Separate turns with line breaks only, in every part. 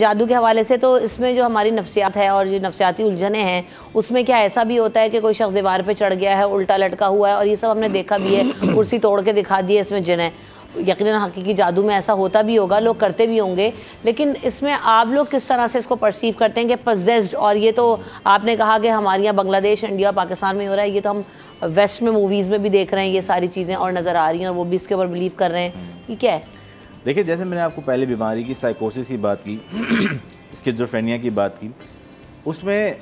जादू के हवाले से, तो इसमें जो हमारी नफ्सियात है और जो नफ्सियाती उलझने हैं, उसमें क्या ऐसा भी होता है कि कोई शख्स दीवार पे चढ़ गया है, उल्टा लटका हुआ है, और ये सब हमने देखा भी है, कुर्सी तोड़ के दिखा दी है, इसमें जिन है। यकीनन हकीकी जादू में ऐसा होता भी होगा, लोग करते भी होंगे, लेकिन इसमें आप लोग किस तरह से इसको परसीव करते हैं कि पजेस्ड? और ये तो आपने कहा कि हमारे यहाँ बांग्लादेश, इंडिया, पाकिस्तान में हो रहा है, ये तो हम वेस्ट में मूवीज़ में भी देख रहे हैं ये सारी चीज़ें और नज़र आ रही हैं, और वो भी इसके ऊपर बिलीव कर रहे हैं। ये क्या है?
देखिए, जैसे मैंने आपको पहले बीमारी की साइकोसिस की बात की, स्किज़ोफ्रेनिया की बात की, उसमें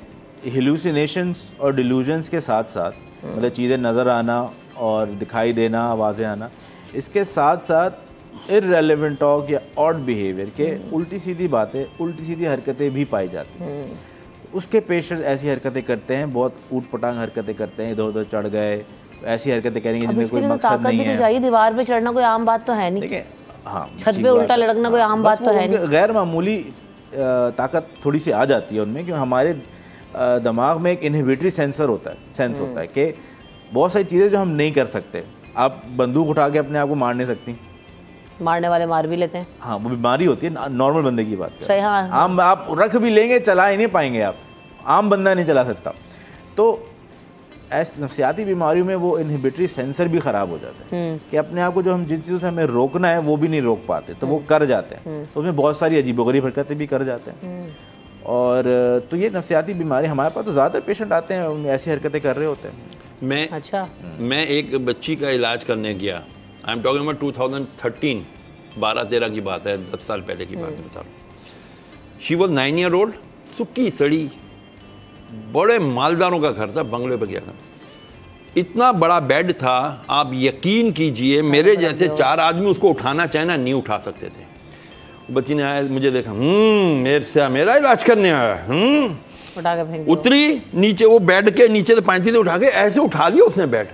हेलुसिनेशंस और डिल्यूजन्स के साथ साथ मतलब चीज़ें नज़र आना और दिखाई देना, आवाज़ें आना, इसके साथ साथ इररेलेवेंट टॉक या ऑड बिहेवियर के उल्टी सीधी बातें, उल्टी सीधी हरकतें भी पाई जाती हैं। उसके पेशेंट ऐसी हरकतें करते हैं, बहुत ऊट पटांग हरकतें करते हैं, इधर उधर चढ़ गए, ऐसी हरकतें करेंगे जिनमें कोई मकसद नहीं है।
चाहिए, दीवार पे चढ़ना कोई आम बात तो है नहीं।
देखिए, हाँ,
छत पे उल्टा लटकना कोई आम बात तो है नहीं।
गैर मामूली ताकत थोड़ी सी आ जाती है उनमें, क्योंकि हमारे दिमाग में एक इनहिबिटरी सेंस होता है कि बहुत सारी चीज़ें जो हम नहीं कर सकते। आप बंदूक उठा के अपने आप को मार नहीं सकती,
मारने वाले मार भी लेते हैं।
हाँ, वो बीमारी होती है, नॉर्मल बंदे की बात
सही। हाँ,
आम आप रख भी लेंगे, चला ही नहीं पाएंगे, आप आम बंदा नहीं चला सकता। तो ऐसी नफ्सियाती बीमारियों में वो इनहिबिटरी सेंसर भी ख़राब हो जाता है कि अपने आप को जो हम जिन चीज़ों से हमें रोकना है वो भी नहीं रोक पाते, तो वो कर जाते हैं। तो उसमें बहुत सारी अजीबोगरीब हरकतें भी कर जाते हैं। और तो ये नफ्सियाती बीमारी हमारे पास तो ज़्यादातर पेशेंट आते हैं ऐसी हरकतें कर रहे होते हैं।
मैं एक बच्ची का इलाज करने गया, आई एम टॉकिंग अबाउट 2013, 12-13 की बात है, 10 साल पहले की बात बता रहा हूँ। शी वॉज 9 ईयर ओल्ड, सुक्की सड़ी, बड़े मालदारों का घर था, बंगले पे गया था, इतना बड़ा बेड था, आप यकीन कीजिए मेरे जैसे 4 आदमी उसको उठाना चाहे ना, नहीं उठा सकते थे। बच्ची ने आया, मुझे देखा, मेरा इलाज करने आया, उतरी नीचे, वो बेड के नीचे से 5 चीजें उठा के ऐसे उठा लिया उसने बेड।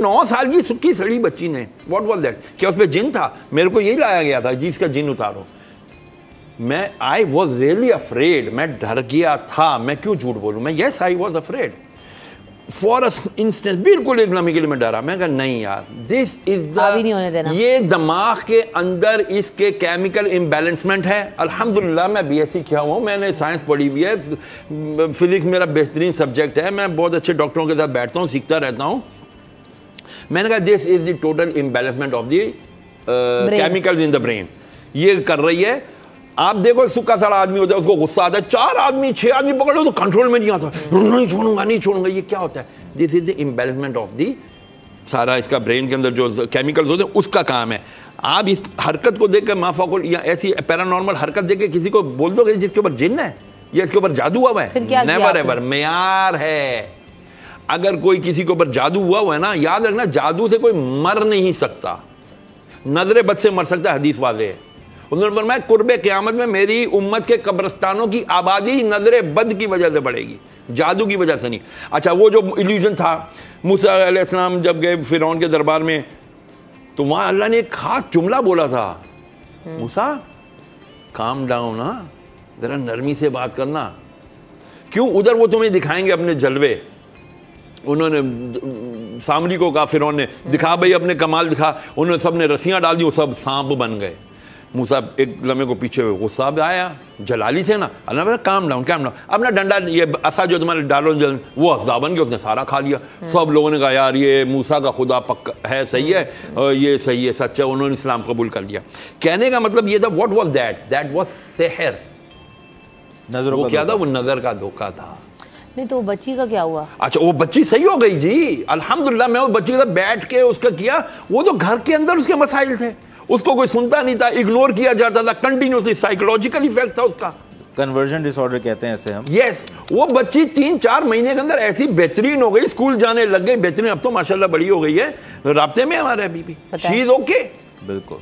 9 साल की सुक्की सड़ी बच्ची ने। What was that? क्या उस पे जिन था? मेरे को यही लाया गया था जी, इसका जिन उतारो। आई वॉज रियली अफ्रेड, मैं डर गया था, मैं क्यों झूठ बोलूं, मैं yes I was afraid for a instance, बिल्कुल एक लम्हे के लिए मैं डरा। मैं कहा नहीं यार, दिस इज द, ये दिमाग के अंदर इसके केमिकल इम्बैलेंसमेंट है। अल्हम्दुलिल्लाह मैं बीएससी किया हुआ हूँ, मैंने साइंस पढ़ी हुई है, फिजिक्स मेरा बेहतरीन सब्जेक्ट है, मैं बहुत अच्छे डॉक्टरों के साथ बैठता हूँ, सीखता रहता हूँ। मैंने कहा this is the total imbalancement of the chemicals in the brain, ये कर रही है। आप देखो, सूखा साड़ा आदमी होता है, उसको गुस्सा आता है, 4 आदमी 6 आदमी पकड़ लो तो कंट्रोल में नहीं आता, नहीं छोड़ूंगा नहीं छोड़ूंगा, ये क्या होता है? This is the imbalancement of the, सारा इसका ब्रेन के अंदर जो केमिकल्स होते हैं उसका काम है। आप इस हरकत को देखकर माफाकुल या ऐसी पैरानॉर्मल हरकत देख के किसी को बोल दो कि जिसके ऊपर जिन्न है या इसके ऊपर जादू हुआ है, नेवर एवर, मेयार है। अगर कोई किसी के ऊपर जादू हुआ है ना, याद रखना, जादू से कोई मर नहीं सकता, नजरे बद से मर सकता है, हदीस वाले है। उन्होंने फरमाया कुर्बे क़यामत में मेरी उम्मत के कब्रिस्तानों की आबादी नजरे बद की वजह से बढ़ेगी, जादू की वजह से नहीं। अच्छा, वो जो इल्यूजन था, मूसा अलैहिस्सलाम जब गए फिरौन के दरबार में, तो वहां अल्लाह ने एक खास जुमला बोला था, मूसा काम डाउन, ना जरा नरमी से बात करना। क्यों? उधर वो तुम्हें दिखाएंगे अपने जलवे। उन्होंने सामरी को कहा, फिरौन ने, दिखा भाई अपने कमाल दिखा। उन्होंने सब ने रस्सियां डाल दी, वो सब सांप बन गए। मूसा एक लम्हे को पीछे हुए, गुस्सा आया, जलाली थे ना, अल्लाह ने काम डाउन, अपना डंडा, ये असा जो तुम्हारे डालो जल, वो अफ़ज़ा बन गया, उसने सारा खा लिया। सब लोगों ने कहा यार ये मूसा का खुदा पक्का है, सही है, ये सही है, सच है, उन्होंने इस्लाम कबूल कर लिया। कहने का मतलब ये था, व्हाट वाज दैट वाज सेहर। नजरों वो क्या था? वो नजर का धोखा था।
नहीं तो बच्ची का क्या हुआ?
अच्छा, वो बच्ची सही हो गई जी, अल्हम्दुलिल्लाह। मैं उस बच्ची के साथ बैठ के उसका किया, वो तो घर के अंदर उसके मसाइल थे, उसको कोई सुनता नहीं था, इग्नोर किया जाता था, कंटिन्यूसली साइकोलॉजिकल इफेक्ट था उसका।
कन्वर्जन डिसऑर्डर कहते हैं ऐसे हम।
यस, वो बच्ची 3-4 महीने के अंदर ऐसी बेहतरीन हो गई, स्कूल जाने लग गई, बेहतरीन, अब तो माशाल्लाह बड़ी हो गई है, राब्ते में हमारे अभी भी, शी इज ओके,
बिल्कुल।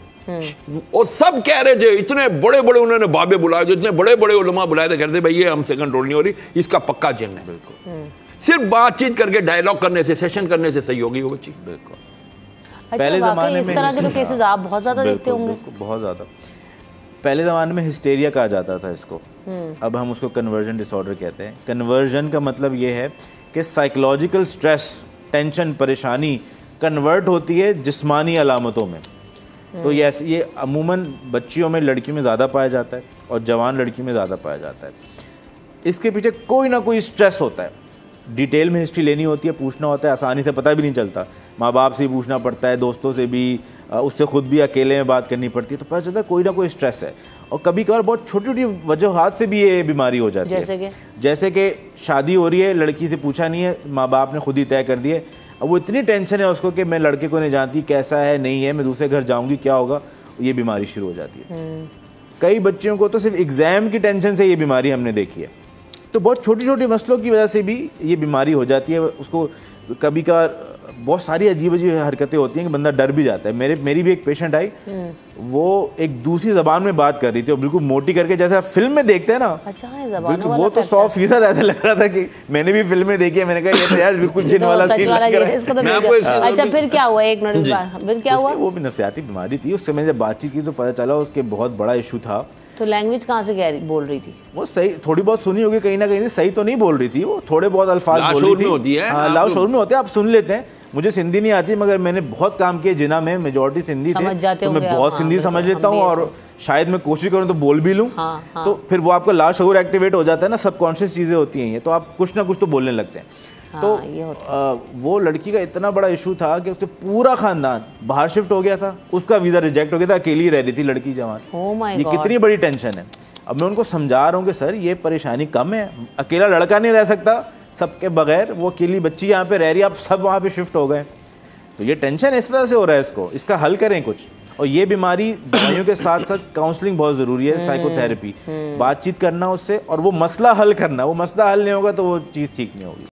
और सब कह रहे थे, इतने बड़े बड़े उन्होंने बाबे बुलाए थे, इतने बड़े बड़े उलमा बुलाए थे, कहते भाई ये हमसे कंट्रोल नहीं हो रही, इसका पक्का जिन्न है। बिल्कुल, सिर्फ बातचीत करके, डायलॉग करने से, सेशन करने से सही होगी वो बच्ची।
बिल्कुल।
पहले ज़माने में इस तरह के तो केसेस आप बहुत ज़्यादा देखते होंगे।
बहुत ज़्यादा। पहले ज़माने में हिस्टेरिया कहा जाता था इसको, अब हम उसको कन्वर्जन डिसऑर्डर कहते हैं। कन्वर्जन का मतलब ये है कि साइकोलॉजिकल स्ट्रेस, टेंशन, परेशानी कन्वर्ट होती है जिस्मानी अलामतों में। तो ये अमूमन बच्चियों में, लड़कियों में ज़्यादा पाया जाता है और जवान लड़कियों में ज़्यादा पाया जाता है। इसके पीछे कोई ना कोई स्ट्रेस होता है, डिटेल में हिस्ट्री लेनी होती है, पूछना होता है, आसानी से पता भी नहीं चलता, माँ बाप से भी पूछना पड़ता है, दोस्तों से भी, उससे खुद भी अकेले में बात करनी पड़ती है, तो पता चलता है कोई ना कोई स्ट्रेस है। और कभी कभार बहुत छोटी छोटी वजूहात से भी ये बीमारी हो जाती है, जैसे कि शादी हो रही है, लड़की से पूछा नहीं है, माँ बाप ने खुद ही तय कर दिया, अब वो इतनी टेंशन है उसको कि मैं लड़के को नहीं जानती, कैसा है नहीं है, मैं दूसरे घर जाऊँगी, क्या होगा, ये बीमारी शुरू हो जाती है। कई बच्चियों को तो सिर्फ एग्ज़ाम की टेंशन से ये बीमारी हमने देखी है। तो बहुत छोटी छोटी मसलों की वजह से भी ये बीमारी हो जाती है। उसको कभी कभार बहुत सारी अजीब अजीब हरकतें होती हैं कि बंदा डर भी जाता है। मेरी भी एक पेशेंट आई, वो एक दूसरी ज़बान में बात कर रही थी और बिल्कुल मोटी करके, जैसे आप फिल्म में देखते हैं ना।
अच्छा है,
वो तो 100% ऐसा लग रहा था कि मैंने भी फिल्म में देखी है। मैंने कहा ये तो यार बिल्कुल जिन वाला सीन लग रहा है।
अच्छा फिर क्या हुआ, एक मिनट बाद फिर क्या हुआ?
वो भी नफ्सियाती बीमारी थी। उससे मैंने जब बातचीत की तो पता चला उसके बहुत बड़ा इशू था।
तो लैंग्वेज कहाँ से बोल रही थी? वो
सही थोड़ी बहुत सुनी होगी कहीं ना कहीं, सही तो नहीं बोल रही थी, वो थोड़े बहुत अल्फाज बोल रही थी। हाँ, लाओ शोर में होते हैं, आप सुन लेते हैं। मुझे सिंधी नहीं आती, मगर मैंने बहुत काम किया जिना में, मेजॉरिटी सिंधी थे, तो मैं बहुत सिंधी समझ लेता हूँ और शायद मैं कोशिश करूँ तो बोल भी लूँ। तो फिर वो आपका लाशऊर एक्टिवेट हो जाता है ना, सबकॉन्शियस चीज़ें होती हैं ये, तो आप कुछ ना कुछ तो बोलने लगते हैं। तो वो लड़की का इतना बड़ा इशू था कि उसके पूरा खानदान बाहर शिफ्ट हो गया था, उसका वीज़ा रिजेक्ट हो गया था, अकेली रह रही थी लड़की जवान। ये कितनी बड़ी टेंशन है। अब मैं उनको समझा रहा हूँ कि सर ये परेशानी कम है, अकेला लड़का नहीं रह सकता सबके बगैर, वो अकेली बच्ची यहाँ पे रह रही है, आप सब वहाँ पे शिफ्ट हो गए, तो ये टेंशन इस वजह से हो रहा है, इसका हल करें कुछ। और ये बीमारी दवाइयों के साथ साथ काउंसलिंग बहुत ज़रूरी है, साइकोथेरेपी, बातचीत करना उससे और वो मसला हल करना। वो मसला हल नहीं होगा तो वो चीज़ ठीक नहीं होगी।